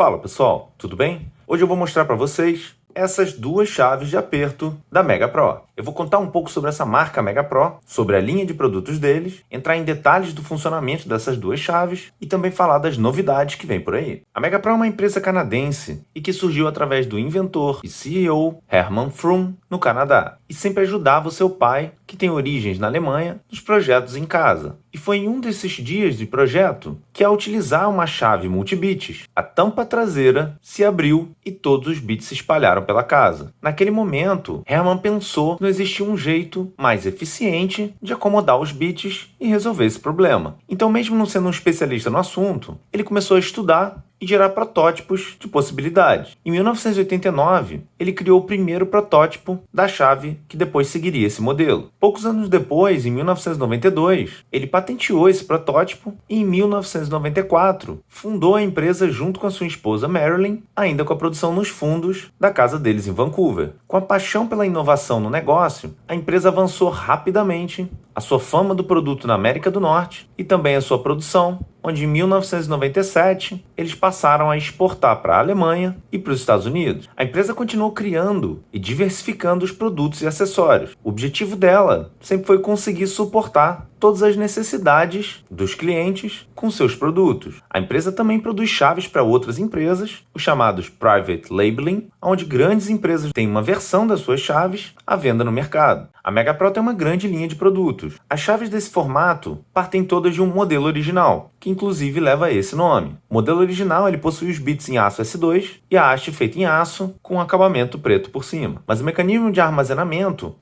Fala pessoal, tudo bem? Hoje eu vou mostrar para vocês essas duas chaves de aperto da Mega Pro. Eu vou contar um pouco sobre essa marca Mega Pro, sobre a linha de produtos deles, entrar em detalhes do funcionamento dessas duas chaves e também falar das novidades que vem por aí. A Mega Pro é uma empresa canadense e que surgiu através do inventor e CEO Herman Fromm no Canadá e sempre ajudava o seu pai, que tem origens na Alemanha, nos projetos em casa. E foi em um desses dias de projeto que, ao utilizar uma chave multibits, a tampa traseira se abriu e todos os bits se espalharam pela casa. Naquele momento, Herman pensou que não existia um jeito mais eficiente de acomodar os bits e resolver esse problema. Então, mesmo não sendo um especialista no assunto, ele começou a estudar e gerar protótipos de possibilidades. Em 1989, ele criou o primeiro protótipo da chave que depois seguiria esse modelo. Poucos anos depois, em 1992, ele patenteou esse protótipo e em 1994 fundou a empresa junto com a sua esposa Marilyn, ainda com a produção nos fundos da casa deles em Vancouver. Com a paixão pela inovação no negócio, a empresa avançou rapidamente a sua fama do produto na América do Norte e também a sua produção, onde em 1997 eles passaram a exportar para a Alemanha e para os Estados Unidos. A empresa continuou criando e diversificando os produtos e acessórios. O objetivo dela sempre foi conseguir suportar todas as necessidades dos clientes com seus produtos. A empresa também produz chaves para outras empresas, os chamados Private Labeling, onde grandes empresas têm uma versão das suas chaves à venda no mercado. A Mega Pro tem uma grande linha de produtos. As chaves desse formato partem todas de um modelo original, que inclusive leva esse nome. O modelo original ele possui os bits em aço S2 e a haste feita em aço com um acabamento preto por cima. Mas o mecanismo de armazenamento,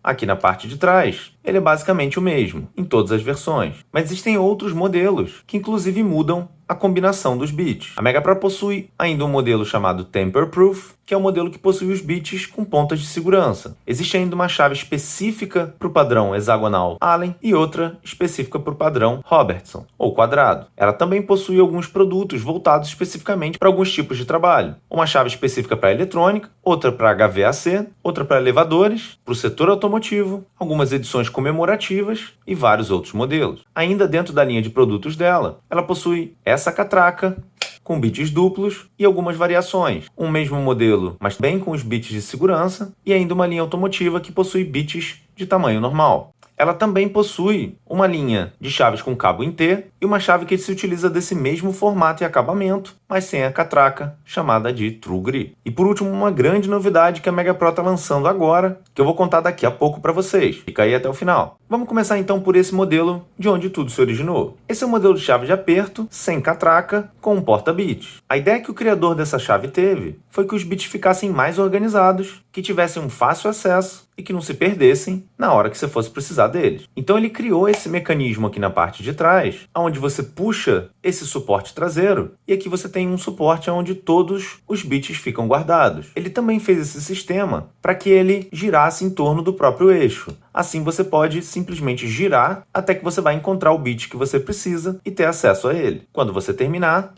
aqui na parte de trás, ele é basicamente o mesmo, em todas as versões. Mas existem outros modelos, que inclusive mudam a combinação dos bits. A Mega Pro possui ainda um modelo chamado Tamper Proof, que é o modelo que possui os bits com pontas de segurança. Existe ainda uma chave específica para o padrão hexagonal Allen e outra específica para o padrão Robertson, ou quadrado. Ela também possui alguns produtos voltados especificamente para alguns tipos de trabalho. Uma chave específica para eletrônica, outra para HVAC, outra para elevadores, para o setor automotivo, algumas edições comemorativas e vários outros modelos. Ainda dentro da linha de produtos dela, ela possui essa catraca com bits duplos e algumas variações. Um mesmo modelo, mas bem com os bits de segurança, e ainda uma linha automotiva que possui bits de tamanho normal. Ela também possui uma linha de chaves com cabo em T e uma chave que se utiliza desse mesmo formato e acabamento, mas sem a catraca, chamada de True Grip. E por último, uma grande novidade que a Mega Pro está lançando agora, que eu vou contar daqui a pouco para vocês. Fica aí até o final. Vamos começar então por esse modelo de onde tudo se originou. Esse é o modelo de chave de aperto, sem catraca, com um porta-bits. A ideia que o criador dessa chave teve foi que os bits ficassem mais organizados, que tivessem um fácil acesso e que não se perdessem na hora que você fosse precisar deles. Então ele criou esse mecanismo aqui na parte de trás, onde você puxa esse suporte traseiro e aqui você tem um suporte onde todos os bits ficam guardados. Ele também fez esse sistema para que ele girasse em torno do próprio eixo. Assim você pode simplesmente girar até que você vai encontrar o bit que você precisa e ter acesso a ele. Quando você terminar,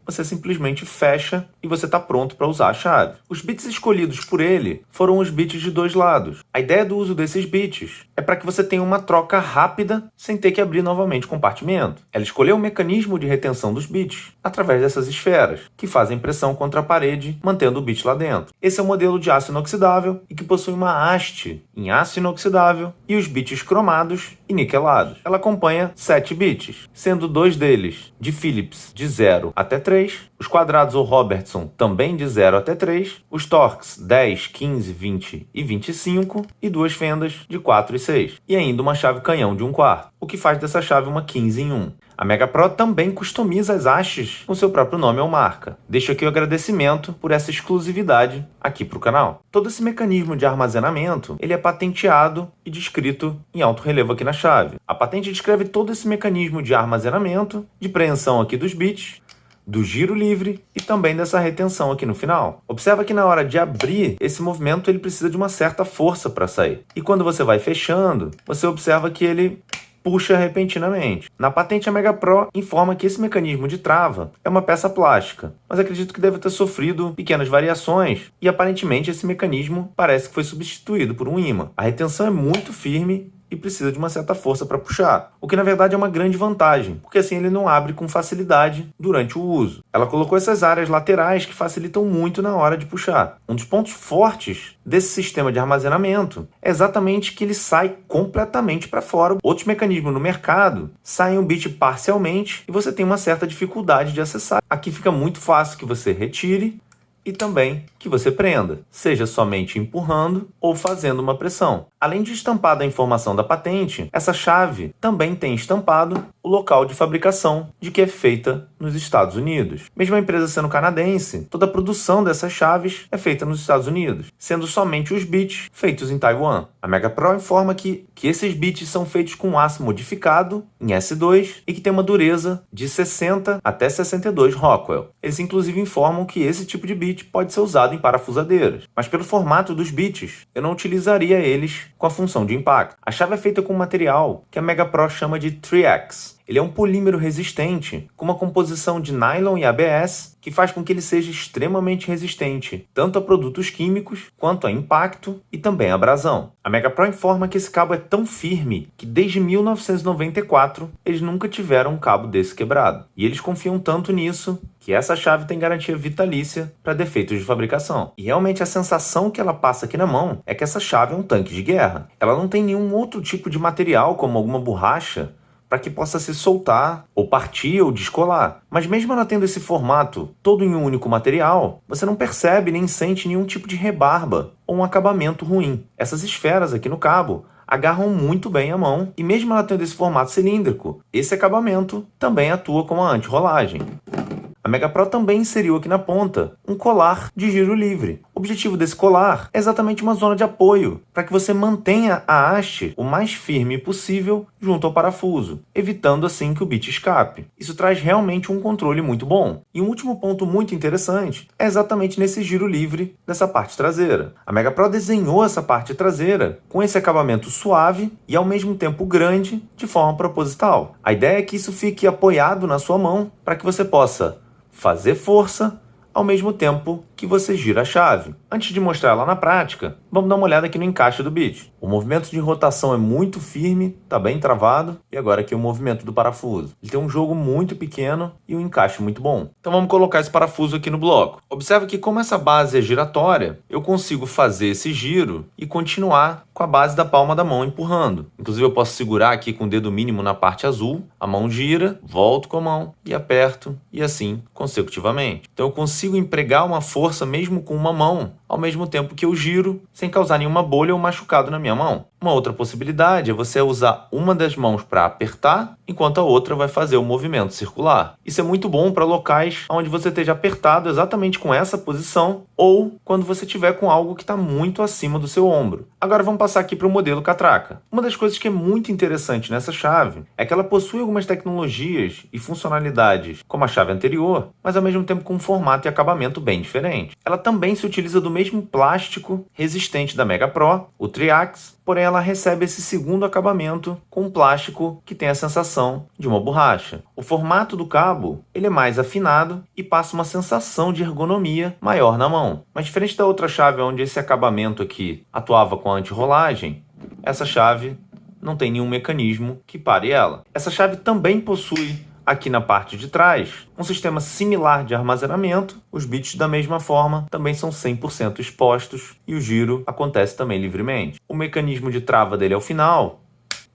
você simplesmente fecha e você está pronto para usar a chave. Os bits escolhidos por ele foram os bits de dois lados. A ideia do uso desses bits é para que você tenha uma troca rápida sem ter que abrir novamente o compartimento. Ela escolheu o mecanismo de retenção dos bits através dessas esferas, que fazem pressão contra a parede, mantendo o bit lá dentro. Esse é o modelo de aço inoxidável e que possui uma haste em aço inoxidável e os bits cromados e niquelados. Ela acompanha 7 bits, sendo 2 deles de Phillips de 0 até 3, os quadrados ou Robertson também de 0 até 3, os Torx 10, 15, 20 e 25 e 2 fendas de 4 e 6. E ainda uma chave canhão de 1/4, o que faz dessa chave uma 15 em 1. A Mega Pro também customiza as hastes com seu próprio nome ou marca. Deixo aqui o agradecimento por essa exclusividade aqui para o canal. Todo esse mecanismo de armazenamento ele é patenteado e descrito em alto relevo aqui na chave. A patente descreve todo esse mecanismo de armazenamento, de preensão aqui dos bits, do giro livre e também dessa retenção aqui no final. Observa que na hora de abrir, esse movimento ele precisa de uma certa força para sair. E quando você vai fechando, você observa que ele puxa repentinamente. Na patente, a Mega Pro informa que esse mecanismo de trava é uma peça plástica, mas acredito que deve ter sofrido pequenas variações e aparentemente esse mecanismo parece que foi substituído por um ímã. A retenção é muito firme e precisa de uma certa força para puxar, o que na verdade é uma grande vantagem, porque assim ele não abre com facilidade durante o uso. Ela colocou essas áreas laterais que facilitam muito na hora de puxar. Um dos pontos fortes desse sistema de armazenamento é exatamente que ele sai completamente para fora. Outros mecanismos no mercado saem o bit parcialmente e você tem uma certa dificuldade de acessar. Aqui fica muito fácil que você retire e também que você prenda, seja somente empurrando ou fazendo uma pressão. Além de estampar a informação da patente, essa chave também tem estampado o local de fabricação de que é feita nos Estados Unidos. Mesmo a empresa sendo canadense, toda a produção dessas chaves é feita nos Estados Unidos, sendo somente os bits feitos em Taiwan. A MegaPro informa que esses bits são feitos com aço modificado em S2 e que tem uma dureza de 60 até 62 Rockwell. Eles inclusive informam que esse tipo de bit pode ser usado em parafusadeiras, mas pelo formato dos bits, eu não utilizaria eles com a função de impacto. A chave é feita com um material que a MegaPro chama de 3X. Ele é um polímero resistente, com uma composição de nylon e ABS, que faz com que ele seja extremamente resistente, tanto a produtos químicos, quanto a impacto e também a abrasão. A MegaPro informa que esse cabo é tão firme que desde 1994 eles nunca tiveram um cabo desse quebrado. E eles confiam tanto nisso que essa chave tem garantia vitalícia para defeitos de fabricação. E realmente a sensação que ela passa aqui na mão é que essa chave é um tanque de guerra. Ela não tem nenhum outro tipo de material, como alguma borracha, para que possa se soltar, ou partir, ou descolar. Mas mesmo ela tendo esse formato todo em um único material, você não percebe nem sente nenhum tipo de rebarba ou um acabamento ruim. Essas esferas aqui no cabo agarram muito bem a mão, e mesmo ela tendo esse formato cilíndrico, esse acabamento também atua como a anti-rolagem. A MegaPro também inseriu aqui na ponta um colar de giro livre. O objetivo desse colar é exatamente uma zona de apoio, para que você mantenha a haste o mais firme possível junto ao parafuso, evitando assim que o bit escape. Isso traz realmente um controle muito bom. E um último ponto muito interessante é exatamente nesse giro livre dessa parte traseira. A MegaPro desenhou essa parte traseira com esse acabamento suave e ao mesmo tempo grande de forma proposital. A ideia é que isso fique apoiado na sua mão para que você possa fazer força ao mesmo tempo que você gira a chave. Antes de mostrar ela na prática, vamos dar uma olhada aqui no encaixe do bit. O movimento de rotação é muito firme, está bem travado, e agora aqui o movimento do parafuso. Ele tem um jogo muito pequeno e um encaixe muito bom. Então vamos colocar esse parafuso aqui no bloco. Observe que como essa base é giratória, eu consigo fazer esse giro e continuar com a base da palma da mão empurrando. Inclusive eu posso segurar aqui com o dedo mínimo na parte azul, a mão gira, volto com a mão e aperto, e assim consecutivamente. Então eu consigo empregar uma força mesmo com uma mão, ao mesmo tempo que eu giro, sem causar nenhuma bolha ou machucado na minha mão. Uma outra possibilidade é você usar uma das mãos para apertar, enquanto a outra vai fazer o movimento circular. Isso é muito bom para locais onde você esteja apertado exatamente com essa posição, ou quando você estiver com algo que está muito acima do seu ombro. Agora vamos passar aqui para o modelo catraca. Uma das coisas que é muito interessante nessa chave é que ela possui algumas tecnologias e funcionalidades como a chave anterior, mas ao mesmo tempo com um formato e acabamento bem diferente. Ela também se utiliza do mesmo plástico resistente da MegaPro, o 3X, porém ela recebe esse segundo acabamento com um plástico que tem a sensação de uma borracha. O formato do cabo ele é mais afinado e passa uma sensação de ergonomia maior na mão. Mas diferente da outra chave onde esse acabamento aqui atuava com a anti-rolagem, essa chave não tem nenhum mecanismo que pare ela. Essa chave também possui aqui na parte de trás um sistema similar de armazenamento. Os bits da mesma forma também são 100% expostos e o giro acontece também livremente. O mecanismo de trava dele ao final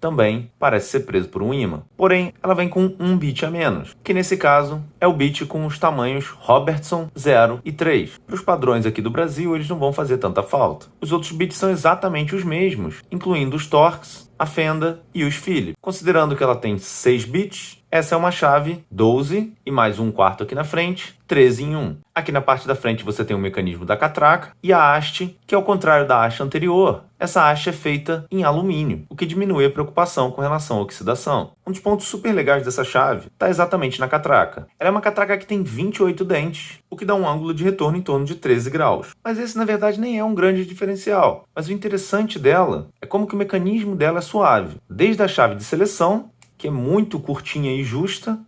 também parece ser preso por um ímã. Porém, ela vem com um bit a menos, que nesse caso é o bit com os tamanhos Robertson 0 e 3. Para os padrões aqui do Brasil, eles não vão fazer tanta falta. Os outros bits são exatamente os mesmos, incluindo os Torx, a fenda e os Phillips. Considerando que ela tem 6 bits, essa é uma chave 12 e mais um quarto aqui na frente, 13 em 1. Aqui na parte da frente você tem o mecanismo da catraca e a haste, que ao contrário da haste anterior, essa haste é feita em alumínio, o que diminui a preocupação com relação à oxidação. Um dos pontos super legais dessa chave está exatamente na catraca. Ela é uma catraca que tem 28 dentes, o que dá um ângulo de retorno em torno de 13 graus. Mas esse na verdade nem é um grande diferencial. Mas o interessante dela é como que o mecanismo dela é suave. Desde a chave de seleção, que é muito curtinha e justa,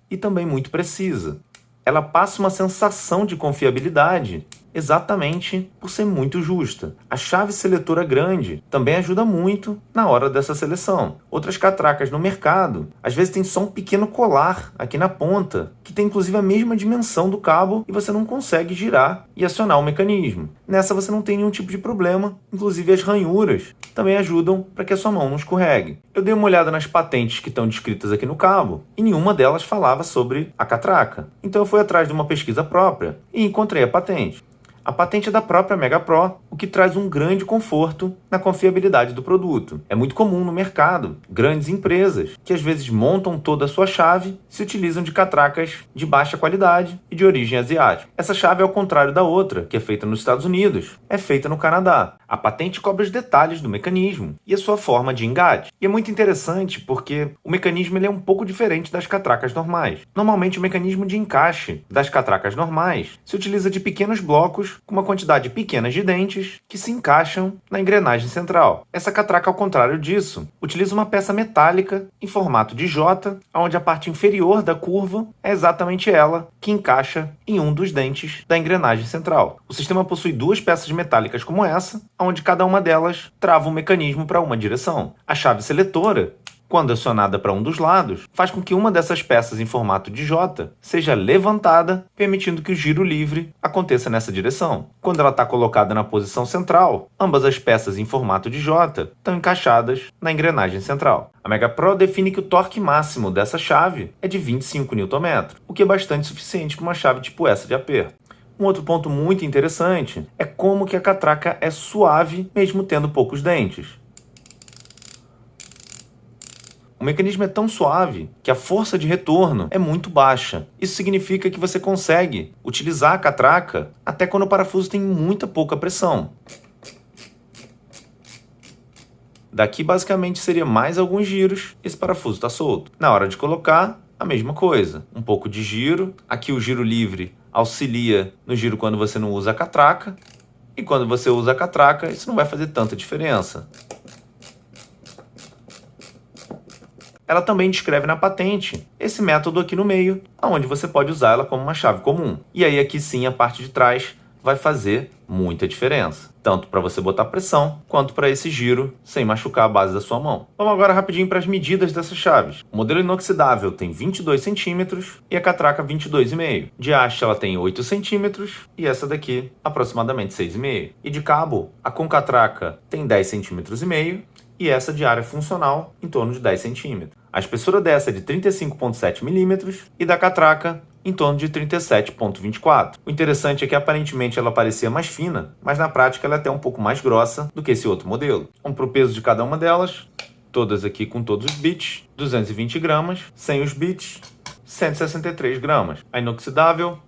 e também muito precisa. Ela passa uma sensação de confiabilidade exatamente por ser muito justa. A chave seletora grande também ajuda muito na hora dessa seleção. Outras catracas no mercado, às vezes tem só um pequeno colar aqui na ponta, que tem inclusive a mesma dimensão do cabo e você não consegue girar e acionar o mecanismo. Nessa você não tem nenhum tipo de problema, inclusive as ranhuras também ajudam para que a sua mão não escorregue. Eu dei uma olhada nas patentes que estão descritas aqui no cabo e nenhuma delas falava sobre a catraca. Então eu fui atrás de uma pesquisa própria e encontrei a patente. A patente é da própria Mega Pro, o que traz um grande conforto na confiabilidade do produto. É muito comum no mercado, grandes empresas, que às vezes montam toda a sua chave, se utilizam de catracas de baixa qualidade e de origem asiática. Essa chave é ao contrário da outra, que é feita nos Estados Unidos, é feita no Canadá. A patente cobre os detalhes do mecanismo e a sua forma de engate. E é muito interessante porque o mecanismo ele é um pouco diferente das catracas normais. Normalmente o mecanismo de encaixe das catracas normais se utiliza de pequenos blocos com uma quantidade pequena de dentes que se encaixam na engrenagem central. Essa catraca, ao contrário disso, utiliza uma peça metálica em formato de J, onde a parte inferior da curva é exatamente ela que encaixa em um dos dentes da engrenagem central. O sistema possui duas peças metálicas como essa, onde cada uma delas trava um mecanismo para uma direção. A chave seletora, quando acionada para um dos lados, faz com que uma dessas peças em formato de J seja levantada, permitindo que o giro livre aconteça nessa direção. Quando ela está colocada na posição central, ambas as peças em formato de J estão encaixadas na engrenagem central. A Mega Pro define que o torque máximo dessa chave é de 25 Nm, o que é bastante suficiente para uma chave tipo essa de aperto. Um outro ponto muito interessante é como que a catraca é suave, mesmo tendo poucos dentes. O mecanismo é tão suave que a força de retorno é muito baixa. Isso significa que você consegue utilizar a catraca até quando o parafuso tem muita pouca pressão. Daqui basicamente seria mais alguns giros, esse parafuso está solto. Na hora de colocar, a mesma coisa. Um pouco de giro, aqui o giro livre auxilia no giro quando você não usa a catraca, e quando você usa a catraca, isso não vai fazer tanta diferença. Ela também descreve na patente esse método aqui no meio, onde você pode usar ela como uma chave comum. E aí aqui sim a parte de trás vai fazer muita diferença, tanto para você botar pressão, quanto para esse giro sem machucar a base da sua mão. Vamos agora rapidinho para as medidas dessas chaves. O modelo inoxidável tem 22 centímetros e a catraca 22,5. De haste ela tem 8 centímetros e essa daqui aproximadamente 6,5. E de cabo, a com catraca tem 10 centímetros e meio e essa de área funcional em torno de 10 centímetros. A espessura dessa é de 35,7 milímetros e da catraca em torno de 37,24. O interessante é que aparentemente ela parecia mais fina, mas na prática ela é até um pouco mais grossa do que esse outro modelo. Vamos para o peso de cada uma delas, todas aqui com todos os bits, 220 gramas, sem os bits, 163 gramas. A inoxidável,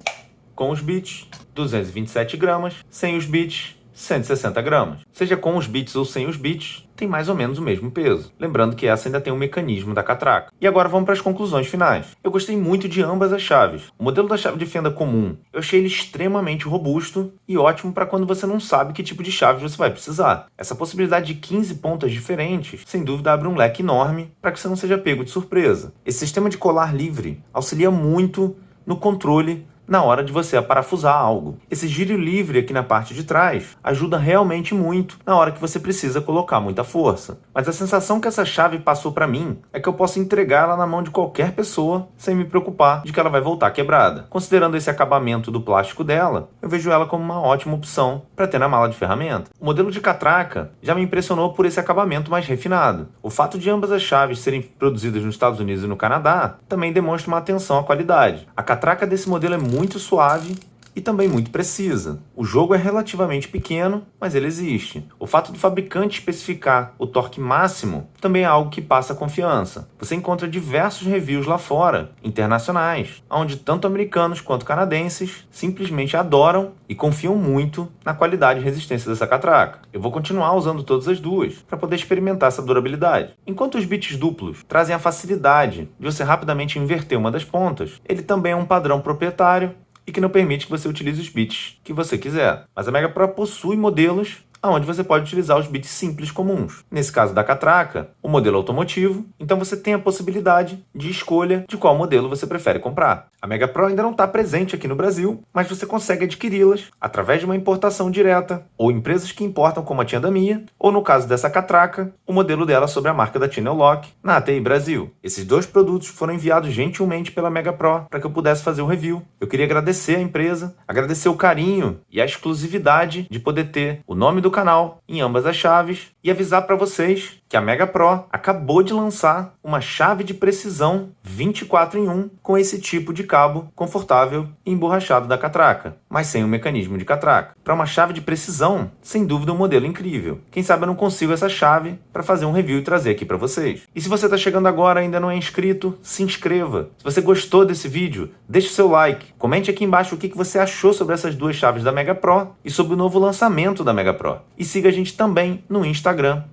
com os bits, 227 gramas, sem os bits, 160 gramas. Seja com os bits ou sem os bits, tem mais ou menos o mesmo peso. Lembrando que essa ainda tem o mecanismo da catraca. E agora vamos para as conclusões finais. Eu gostei muito de ambas as chaves. O modelo da chave de fenda comum, eu achei ele extremamente robusto e ótimo para quando você não sabe que tipo de chave você vai precisar. Essa possibilidade de 15 pontas diferentes, sem dúvida abre um leque enorme para que você não seja pego de surpresa. Esse sistema de colar livre auxilia muito no controle na hora de você parafusar algo. Esse giro livre aqui na parte de trás ajuda realmente muito na hora que você precisa colocar muita força. Mas a sensação que essa chave passou para mim é que eu posso entregar ela na mão de qualquer pessoa sem me preocupar de que ela vai voltar quebrada. Considerando esse acabamento do plástico dela, eu vejo ela como uma ótima opção para ter na mala de ferramenta. O modelo de catraca já me impressionou por esse acabamento mais refinado. O fato de ambas as chaves serem produzidas nos Estados Unidos e no Canadá também demonstra uma atenção à qualidade. A catraca desse modelo é muito suave e também muito precisa. O jogo é relativamente pequeno, mas ele existe. O fato do fabricante especificar o torque máximo também é algo que passa confiança. Você encontra diversos reviews lá fora, internacionais, onde tanto americanos quanto canadenses simplesmente adoram e confiam muito na qualidade e resistência dessa catraca. Eu vou continuar usando todas as duas para poder experimentar essa durabilidade. Enquanto os bits duplos trazem a facilidade de você rapidamente inverter uma das pontas, ele também é um padrão proprietário e que não permite que você utilize os bits que você quiser. Mas a Mega Pro possui modelos onde você pode utilizar os bits simples comuns. Nesse caso da catraca, o modelo automotivo, então você tem a possibilidade de escolha de qual modelo você prefere comprar. A Mega Pro ainda não está presente aqui no Brasil, mas você consegue adquiri-las através de uma importação direta, ou empresas que importam como a Tia da Mia, ou no caso dessa catraca, o modelo dela sobre a marca da Channel Lock na ATI Brasil. Esses dois produtos foram enviados gentilmente pela Mega Pro para que eu pudesse fazer o review. Eu queria agradecer a empresa, agradecer o carinho e a exclusividade de poder ter o nome do canal em ambas as chaves e avisar para vocês que a Mega Pro acabou de lançar uma chave de precisão 24 em 1 com esse tipo de cabo confortável e emborrachado da catraca, mas sem o mecanismo de catraca. Para uma chave de precisão, sem dúvida um modelo incrível. Quem sabe eu não consigo essa chave para fazer um review e trazer aqui para vocês. E se você está chegando agora e ainda não é inscrito, se inscreva. Se você gostou desse vídeo, deixe seu like. Comente aqui embaixo o que você achou sobre essas duas chaves da Mega Pro e sobre o novo lançamento da Mega Pro. E siga a gente também no Instagram,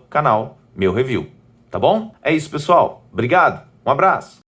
@canal Meu Review. Tá bom? É isso, pessoal. Obrigado. Um abraço.